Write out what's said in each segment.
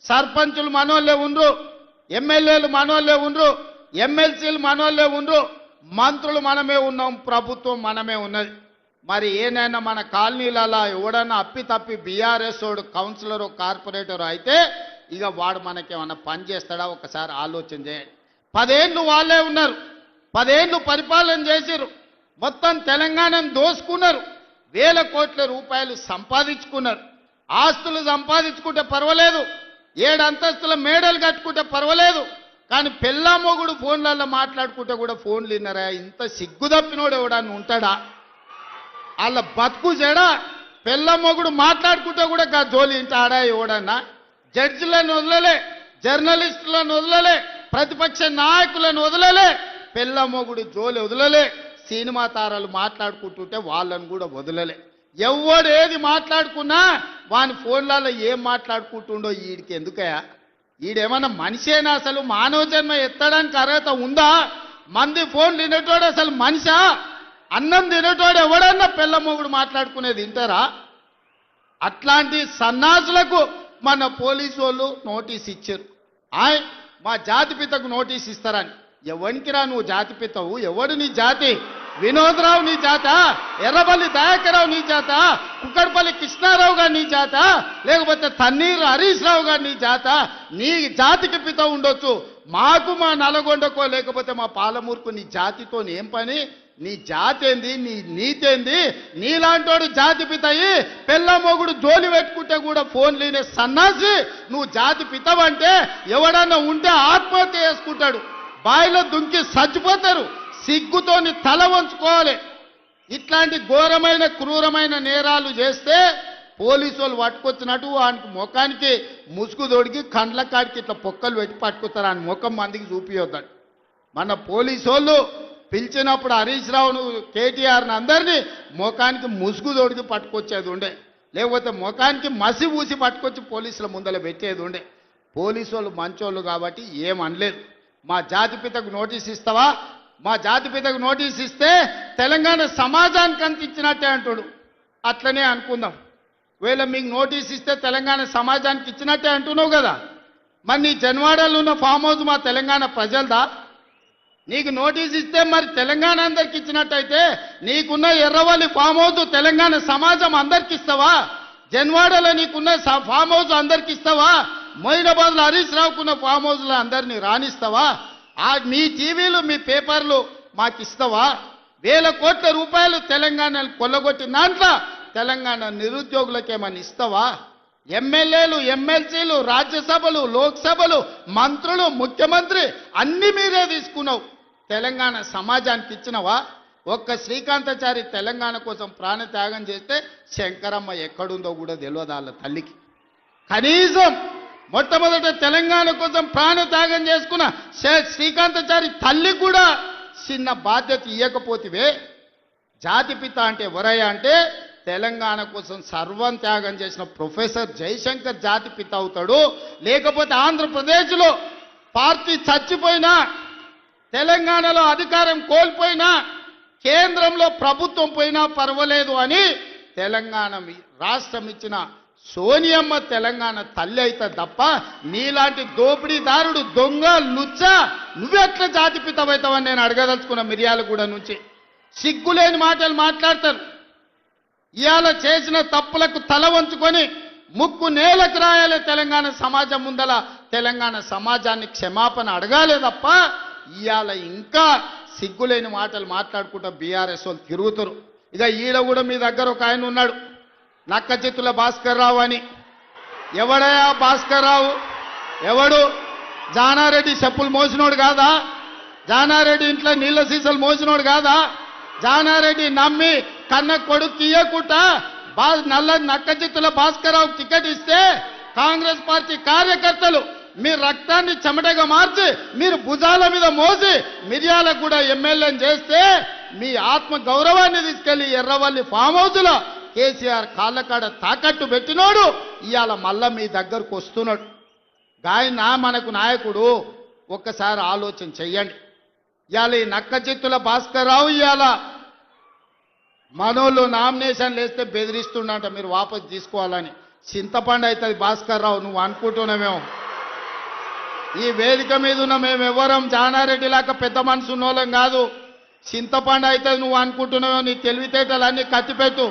సర్పంచులు మనోళ్ళే ఉండ్రు, ఎమ్మెల్యేలు మనోళ్ళే ఉండ్రు, ఎమ్మెల్సీలు మనోళ్ళే ఉండ్రు, మంత్రులు మనమే ఉన్నాం, ప్రభుత్వం మనమే ఉన్నది. మరి ఏనైనా మన కాలనీలలో ఎవడన్నా అప్పి తప్పి బీఆర్ఎస్ వాడు కౌన్సిలర్ కార్పొరేటర్ అయితే ఇక వాడు మనకేమన్నా పని చేస్తాడా ఒకసారి ఆలోచన చేయండి. 10 ఏళ్ళు వాళ్ళే ఉన్నారు, 10 ఏళ్ళు పరిపాలన చేసిరు, మొత్తం తెలంగాణను దోసుకున్నారు, వేల కోట్ల రూపాయలు సంపాదించుకున్నారు. ఆస్తులు సంపాదించుకుంటే పర్వాలేదు, 7 అంతస్తుల మేడలు కట్టుకుంటే పర్వాలేదు, కానీ పెళ్ళా మొగుడు ఫోన్లలో మాట్లాడుకుంటే కూడా ఫోన్లు విన్నారా? ఇంత సిగ్గు తప్పినోడు ఎవడన్నా ఉంటాడా? వాళ్ళ బతుకు చెడా. పెళ్ళ మొగుడు మాట్లాడుకుంటే కూడా గా జోలి ఇంటాడా ఎవడన్నా? జడ్జిలను వదలలే, జర్నలిస్టులను వదలలే, ప్రతిపక్ష నాయకులను వదలలే, పెళ్ళ మొగుడు జోలి వదలలే, సినిమా తారాలు మాట్లాడుకుంటుంటే వాళ్ళను కూడా వదలలే. ఎవడు ఏది మాట్లాడుకున్నా వాని ఫోన్లలో ఏం మాట్లాడుకుంటుండో వీడికి ఎందుకయా? వీడేమన్నా మనిషేనా? అసలు మానవ జన్మ ఎత్తడానికి అర్హత ఉందా? మంది ఫోన్ తినేటోడు అసలు మనిషా? అన్నం తినేటోడు ఎవడన్నా పెళ్ళ మొగుడు మాట్లాడుకునేది వింటారా? అట్లాంటి సన్నాసులకు మన పోలీసు వాళ్ళు నోటీస్ ఇచ్చారు. మా జాతిపితకు నోటీస్ ఇస్తారని. ఎవరికిరా నువ్వు జాతిపితవు? ఎవడు నీ జాతి? వినోదరావు నీ జాత? ఎర్రబల్లి దయాకరావు నీ జాత? కుక్కడపల్లి కృష్ణారావు గారు నీ జాత? లేకపోతే తన్నీరు హరీష్ రావు గారు నీ జాత? నీ జాతికి పిత ఉండొచ్చు, మాకు మా నల్గొండకో లేకపోతే మా పాలమూరుకు నీ జాతితో ఏం పని? నీ జాతి ఏంది? నీ నీతేంది? నీలాంటోడు జాతి పితయి పెళ్ళ మొగుడు జోలి పెట్టుకుంటే కూడా ఫోన్ లేని సన్నాసి నువ్వు జాతి పితవంటే ఎవడన్నా ఉంటే ఆత్మహత్య చేసుకుంటాడు, బాయిలో దుంకి చచ్చిపోతారు. సిగ్గుతోని తల వంచుకోవాలి. ఇట్లాంటి ఘోరమైన క్రూరమైన నేరాలు చేస్తే పోలీసు వాళ్ళు పట్టుకొచ్చినట్టు వానికి ముఖానికి ముసుగు తొడిగి కండ్ల కాడికి ఇట్లా పొక్కలు పెట్టి పట్టుకొస్తారు. ఆయన ముఖం మందికి చూపియొద్దాడు. మన పోలీసు వాళ్ళు పిలిచినప్పుడు హరీష్ రావును కేటీఆర్ని అందరినీ ముఖానికి ముసుగు తొడిగి పట్టుకొచ్చేది ఉండే, లేకపోతే ముఖానికి మసి ఊసి పట్టుకొచ్చి పోలీసుల ముందర పెట్టేది ఉండే. పోలీసు వాళ్ళు మంచోళ్ళు కాబట్టి ఏమనలేదు. మా జాతిపితకు నోటీస్ ఇస్తావా? మా జాతిపితకు నోటీస్ ఇస్తే తెలంగాణ సమాజానికి అంత ఇచ్చినట్టే అంటాడు. అట్లనే అనుకుందాం. ఒకవేళ మీకు నోటీస్ ఇస్తే తెలంగాణ సమాజానికి ఇచ్చినట్టే అంటున్నావు కదా, మరి నీ జన్వాడలో ఉన్న ఫామ్ హౌస్ మా తెలంగాణ ప్రజలదా? నీకు నోటీస్ ఇస్తే మరి తెలంగాణ అందరికి ఇచ్చినట్టయితే నీకున్న ఎర్రవల్లి ఫామ్ హౌస్ తెలంగాణ సమాజం అందరికి ఇస్తావా? జన్వాడలో నీకున్న ఫామ్ హౌస్ అందరికి ఇస్తావా? మొయినాబాద్లో హరీష్ రావుకున్న ఫామ్ హౌస్లో అందరినీ రాణిస్తావా? మీ టీవీలు మీ పేపర్లు మాకు ఇస్తావా? వేల కోట్ల రూపాయలు తెలంగాణను కొల్లగొట్టిన దాంట్లో తెలంగాణ నిరుద్యోగులకేమని ఇస్తావా? ఎమ్మెల్యేలు, ఎమ్మెల్సీలు, రాజ్యసభలు, లోక్సభలు, మంత్రులు, ముఖ్యమంత్రి అన్ని మీరే తీసుకున్నావు. తెలంగాణ సమాజానికి ఇచ్చినవా? ఒక్క శ్రీకాంతాచారి తెలంగాణ కోసం ప్రాణత్యాగం చేస్తే శంకరమ్మ ఎక్కడుందో కూడా తెలియదు వాళ్ళ తల్లికి. కనీసం మొట్టమొదట తెలంగాణ కోసం ప్రాణత్యాగం చేసుకున్న శ్రీకాంతాచారి తల్లి కూడా చిన్న బాధ్యత ఇవ్వకపోతివే. జాతిపిత అంటే ఎవరయ్యా అంటే తెలంగాణ కోసం సర్వం త్యాగం చేసిన ప్రొఫెసర్ జయశంకర్ జాతిపిత అవుతాడు. లేకపోతే ఆంధ్రప్రదేశ్లో పార్టీ చచ్చిపోయినా, తెలంగాణలో అధికారం కోల్పోయినా, కేంద్రంలో ప్రభుత్వం పోయినా పర్వాలేదు అని తెలంగాణ రాష్ట్రం ఇచ్చిన సోనియమ్మ తెలంగాణ తల్లి అయితే తప్ప నీలాంటి దోపిడీదారుడు, దొంగ, లుచ్చ నువ్వెట్లా జాతిపితమవుతావని నేను అడగదలుచుకున్న. మిర్యాలగూడ నుంచి సిగ్గులేని మాటలు మాట్లాడతారు. ఇవాళ చేసిన తప్పులకు తల వంచుకొని ముక్కు నేలకు రాయాలి. తెలంగాణ సమాజం ముందల తెలంగాణ సమాజాన్ని క్షమాపణ అడగాలే తప్ప ఇవాళ ఇంకా సిగ్గులేని మాటలు మాట్లాడుకుంటూ బీఆర్ఎస్ వాళ్ళు తిరుగుతారు. ఇక ఈడ కూడా మీ దగ్గర ఒక ఆయన ఉన్నాడు, నక్కచిత్తుల భాస్కర్ రావు అని. ఎవడయా భాస్కర్ రావు? ఎవడు? జానారెడ్డి చెప్పులు మోసినోడు కాదా? జానారెడ్డి ఇంట్లో నీళ్ళ సీసాలు మోసినోడు కాదా? జానారెడ్డి నమ్మి కన్న కొడుకు ఇయ్యకుండా నల్ల నక్కచిత్తుల భాస్కర్ రావు టికెట్ ఇస్తే కాంగ్రెస్ పార్టీ కార్యకర్తలు మీ రక్తాన్ని చెమటగా మార్చి మీరు భుజాల మీద మోసి మిర్యాలగూడ ఎమ్మెల్యేని చేస్తే మీ ఆత్మ గౌరవాన్ని తీసుకెళ్లి ఎర్రవల్లి ఫామ్ హౌస్లో కేసీఆర్ కాళ్ళకాడ తాకట్టు పెట్టినోడు ఇవాళ మళ్ళా మీ దగ్గరకు వస్తున్నాడు. గాయన మనకు నాయకుడు. ఒక్కసారి ఆలోచన చెయ్యండి. ఇవాళ ఈ నక్కచిత్తుల భాస్కర్ రావు ఇవాళ మనోళ్ళు నామినేషన్ వేస్తే బెదిరిస్తుండంట మీరు వాపసు తీసుకోవాలని. చింతపండు అవుతుంది భాస్కర్ రావు, నువ్వు అనుకుంటున్నామేమో. ఈ వేదిక మీద ఉన్న మేము ఎవరం జానారెడ్డి లాగా పెద్ద మనసు ఉన్నోళ్ళం కాదు. చింతపండు అయితే నువ్వు అనుకుంటున్నావు, నీ తెలివితేటలన్నీ కత్తిపెట్టు,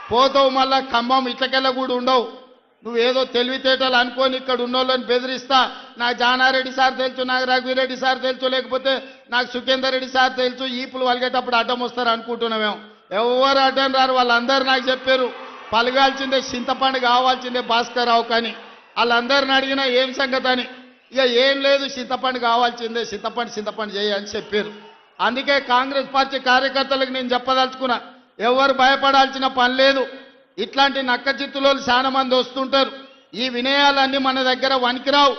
పోతావు మళ్ళా ఖమ్మం ఇట్లకెళ్ళ కూడా ఉండవు. నువ్వేదో తెలివితేటలు అనుకొని ఇక్కడ ఉన్నోళ్ళని బెదిరిస్తా, నాకు జానారెడ్డి సార్ తెలుసు, నాకు రఘువీరెడ్డి సార్ తెలుసు, లేకపోతే నాకు సుఖేందర్ రెడ్డి సార్ తెలుసు, ఈపులు వలిగేటప్పుడు అడ్డం వస్తారు అనుకుంటున్నామేమో. ఎవరు అడ్డం రారు, వాళ్ళందరూ నాకు చెప్పారు పలగాల్సిందే చింతపండు కావాల్సిందే భాస్కర్ రావు కానీ. వాళ్ళందరిని అడిగినా ఏం సంగతి అని, ఇక ఏం లేదు చింతపండు కావాల్సిందే, చింతపండు చేయని చెప్పారు. అందుకే కాంగ్రెస్ పార్టీ కార్యకర్తలకు నేను చెప్పదలుచుకున్నా, ఎవరు భయపడాల్సిన పని లేదు. ఇట్లాంటి నక్క చిత్తులో చాలా మంది వస్తుంటారు. ఈ వినయాలన్నీ మన దగ్గర వనికిరావు.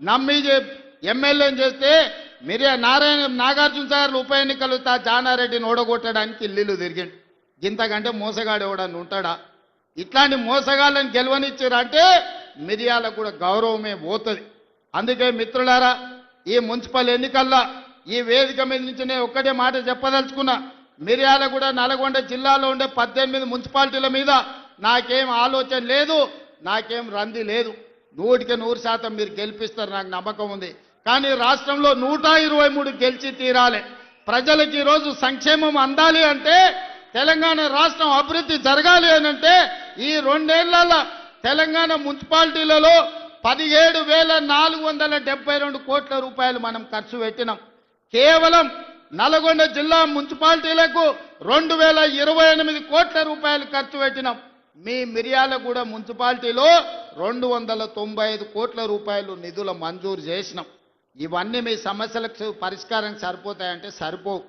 నమ్మి ఎమ్మెల్యేని చేస్తే నాగార్జున సార్ ఉప ఎన్నికలు జానారెడ్డిని ఓడగొట్టడానికి ఇల్లు తిరిగిండు. ఇంతకంటే మోసగాడు ఎవడని ఉంటాడా? ఇట్లాంటి మోసగాళ్ళని గెలవనిచ్చారంటే మిర్యాలకు కూడా గౌరవమే పోతుంది. అందుకే మిత్రులారా, ఈ మున్సిపల్ ఎన్నికల్లో ఈ వేదిక మీద నుంచి నేను ఒక్కటే మాట చెప్పదలుచుకున్నా. మిర్యాలగూడ నల్గొండ జిల్లాలో ఉండే 18 మున్సిపాలిటీల మీద నాకేం ఆలోచన లేదు, నాకేం రంది లేదు. 100% మీరు గెలిపిస్తారు, నాకు నమ్మకం ఉంది. కానీ రాష్ట్రంలో 123 గెలిచి తీరాలి. ప్రజలకు ఈరోజు సంక్షేమం అందాలి అంటే, తెలంగాణ రాష్ట్రం అభివృద్ధి జరగాలి అని అంటే, ఈ 2 ఏళ్లలో తెలంగాణ మున్సిపాలిటీలలో 17,472 కోట్ల రూపాయలు మనం ఖర్చు పెట్టినాం. కేవలం నల్గొండ జిల్లా మున్సిపాలిటీలకు 2,028 కోట్ల రూపాయలు ఖర్చు పెట్టినాం. మీ మిర్యాలగూడ మున్సిపాలిటీలో 295 కోట్ల రూపాయలు నిధుల మంజూరు చేసినాం. ఇవన్నీ మీ సమస్యలకు పరిష్కారం సరిపోతాయంటే సరిపోవు.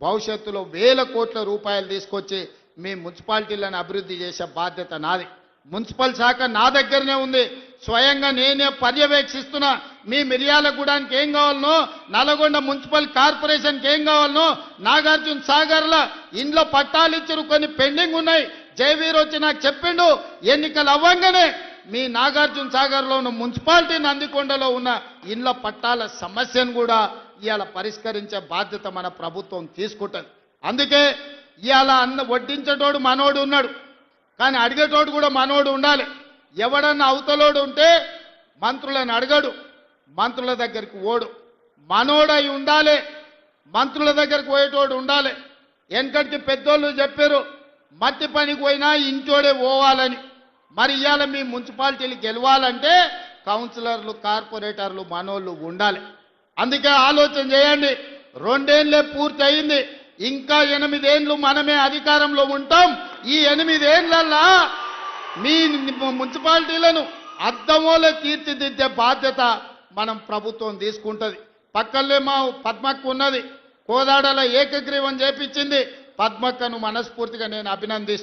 భవిష్యత్తులో 1000 కోట్ల రూపాయలు తీసుకొచ్చి మీ మున్సిపాలిటీలను అభివృద్ధి చేసే బాధ్యత నాది. మున్సిపల్ శాఖ నా దగ్గరనే ఉంది, స్వయంగా నేనే పర్యవేక్షిస్తున్నా. మీ మిర్యాలగూడానికి ఏం కావాలనో, నల్గొండ మున్సిపల్ కార్పొరేషన్కి ఏం కావాలనో, నాగార్జున సాగర్ల ఇండ్ల పట్టాలు ఇచ్చారు, కొన్ని పెండింగ్ ఉన్నాయి. జయవీర్ వచ్చి నాకు చెప్పిండు, ఎన్నికలు అవ్వంగానే మీ నాగార్జున సాగర్లో ఉన్న మున్సిపాలిటీ నందికొండలో ఉన్న ఇండ్ల పట్టాల సమస్యను కూడా ఇవాళ పరిష్కరించే బాధ్యత మన ప్రభుత్వం తీసుకుంటుంది. అందుకే ఇవాళ వడ్డించేటోడు మనోడు ఉన్నాడు, కానీ అడిగేటోడు కూడా మనోడు ఉండాలి. ఎవడన్నా అవతలోడు ఉంటే మంత్రులను అడగడు, మంత్రుల దగ్గరికి ఓడు. మనోడై ఉండాలి, మంత్రుల దగ్గరికి పోయేటోడు ఉండాలి. వెనకటికి పెద్దోళ్ళు చెప్పారు, మట్టి పనికి పోయినా ఇంటోడే పోవాలని. మరి ఇవాళ మీ మున్సిపాలిటీలు గెలవాలంటే కౌన్సిలర్లు, కార్పొరేటర్లు మనోళ్ళు ఉండాలి. అందుకే ఆలోచన చేయండి. 2 ఏళ్లే పూర్తి అయింది, ఇంకా 8 ఏళ్ళు మనమే అధికారంలో ఉంటాం. ఈ 8 ఏళ్లల్లా మీ మున్సిపాలిటీలను అద్దమోలే తీర్చిదిద్దే బాధ్యత మనం ప్రభుత్వం తీసుకుంటుంది. పక్కనే మా పద్మక్క ఉన్నది, కోదాడల ఏకగ్రీవం చేపించింది. పద్మక్కను మనస్ఫూర్తిగా నేను అభినందిస్తున్నాను.